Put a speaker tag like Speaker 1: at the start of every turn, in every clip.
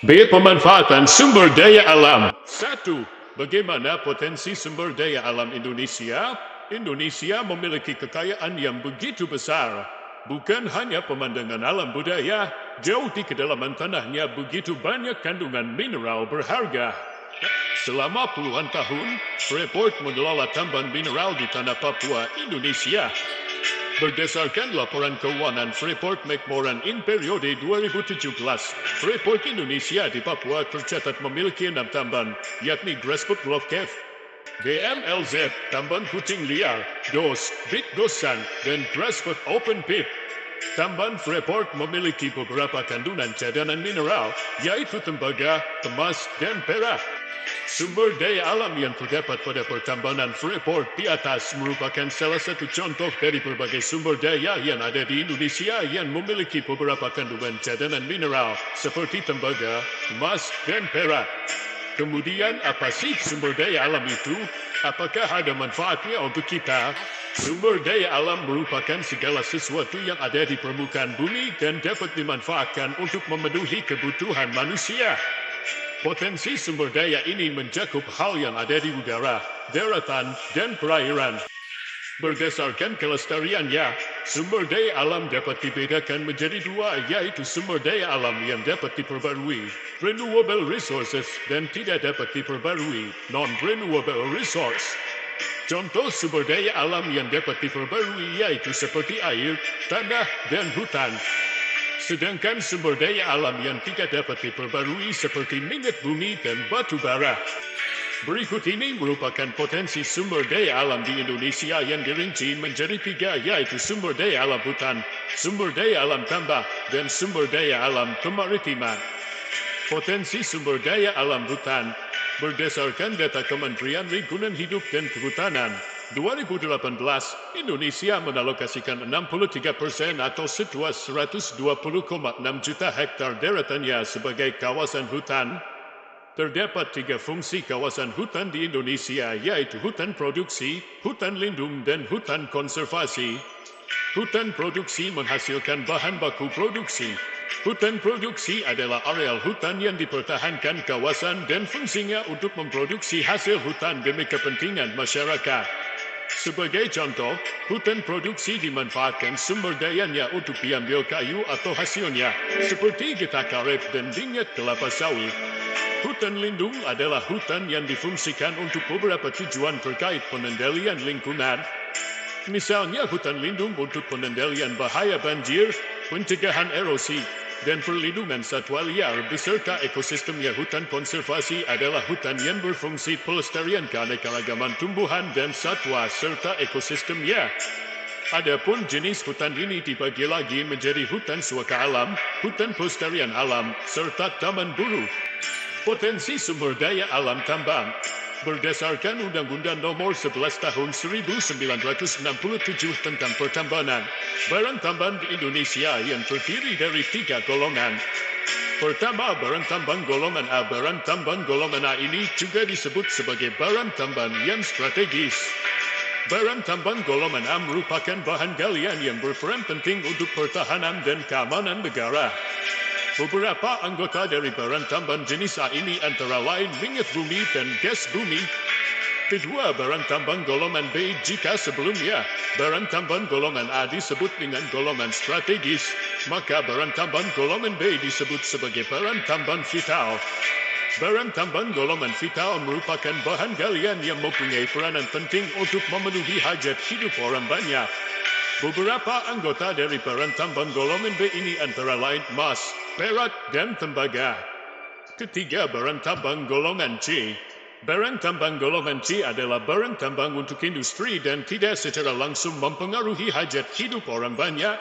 Speaker 1: B. Pemanfaatan sumber daya alam. 1. Bagaimana potensi sumber daya alam Indonesia? Indonesia memiliki kekayaan yang begitu besar. Bukan hanya pemandangan alam budaya, jauh di kedalaman tanahnya begitu banyak kandungan mineral berharga. Selama puluhan tahun, Freeport mengelola tambang mineral di tanah Papua, Indonesia. Berdasarkan laporan keuangan Freeport McMoran in periode 2017, Freeport Indonesia di Papua tercatat memiliki 6 tambang, yakni Grasberg Block Cave, BMLZ, tambang kucing liar, DOS, Bit Gosan, dan Grasberg Open Pit. Tambang Freeport memiliki beberapa kandungan cadangan mineral, yaitu tembaga, emas, dan perak. Sumber daya alam yang terdapat pada pertambangan Freeport di atas merupakan salah satu contoh dari berbagai sumber daya yang ada di Indonesia yang memiliki beberapa kandungan cadangan mineral seperti tembaga, emas, dan perak. Kemudian apa sih sumber daya alam itu? Apakah ada manfaatnya untuk kita? Sumber daya alam merupakan segala sesuatu yang ada di permukaan bumi dan dapat dimanfaatkan untuk memenuhi kebutuhan manusia. Potensi sumber daya ini mencakup hal yang ada di udara, daratan, dan perairan. Berdasarkan kelestariannya, sumber daya alam dapat dibedakan menjadi dua, yaitu sumber daya alam yang dapat diperbarui, renewable resources, dan tidak dapat diperbarui, non-renewable resource. Contoh sumber daya alam yang dapat diperbarui yaitu seperti air, tanah, dan hutan. Sedangkan sumber daya alam yang tidak dapat diperbarui seperti minyak bumi dan batu bara. Berikut ini merupakan potensi sumber daya alam di Indonesia yang dirinci menjadi 3, yaitu sumber daya alam hutan, sumber daya alam tambah, dan sumber daya alam kemaritiman. Potensi sumber daya alam hutan. Berdasarkan data Kementerian Lingkungan Hidup dan Kehutanan, 2018, Indonesia menalokasikan 63% atau seluas 120,6 juta hektar daratannya sebagai kawasan hutan. Terdapat 3 fungsi kawasan hutan di Indonesia, yaitu hutan produksi, hutan lindung, dan hutan konservasi. Hutan produksi menghasilkan bahan baku produksi. Hutan produksi adalah areal hutan yang dipertahankan kawasan dan fungsinya untuk memproduksi hasil hutan demi kepentingan masyarakat. Sebagai contoh, hutan produksi dimanfaatkan sumber dayanya untuk diambil kayu atau hasilnya, seperti getah karet dan minyak kelapa sawit. Hutan lindung adalah hutan yang difungsikan untuk beberapa tujuan terkait pengendalian lingkungan. Misalnya hutan lindung untuk pengendalian bahaya banjir, pencegahan erosi, dan perlindungan satwa liar beserta ekosistemnya. Hutan konservasi adalah hutan yang berfungsi pelestarian keanekaragaman tumbuhan dan satwa serta ekosistemnya. Adapun jenis hutan ini dibagi lagi menjadi hutan suaka alam, hutan pelestarian alam, serta taman buru. Potensi sumber daya alam tambang. Berdasarkan Undang-Undang Nomor 11 Tahun 1967 tentang pertambangan, barang tambang di Indonesia yang terdiri dari 3 golongan. Pertama, barang tambang golongan A. Barang tambang golongan A ini juga disebut sebagai barang tambang yang strategis. Barang tambang golongan A merupakan bahan galian yang berperan penting untuk pertahanan dan keamanan negara. Beberapa anggota dari barang tambang jenis A ini antara lain minyak bumi dan gas bumi. Kedua, barang tambang golongan B. Jika sebelumnya barang tambang golongan A disebut dengan golongan strategis, maka barang tambang golongan B disebut sebagai barang tambang vital. Barang tambang golongan vital merupakan bahan galian yang mempunyai peranan penting untuk memenuhi hajat hidup orang banyak. Beberapa anggota dari barang tambang golongan B ini antara lain emas, perak, dan tembaga. Ketiga, barang tambang golongan C. Barang tambang golongan C adalah barang tambang untuk industri dan tidak secara langsung mempengaruhi hajat hidup orang banyak.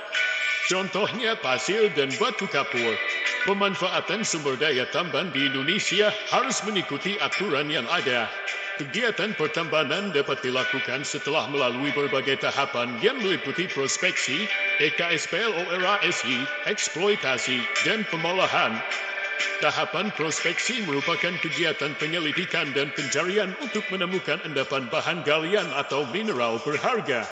Speaker 1: Contohnya pasir dan batu kapur. Pemanfaatan sumber daya tambang di Indonesia harus mengikuti aturan yang ada. Kegiatan pertambangan dapat dilakukan setelah melalui berbagai tahapan yang meliputi prospeksi, EKSPLORASI, eksploitasi, dan pengolahan. Tahapan prospeksi merupakan kegiatan penyelidikan dan pencarian untuk menemukan endapan bahan galian atau mineral berharga.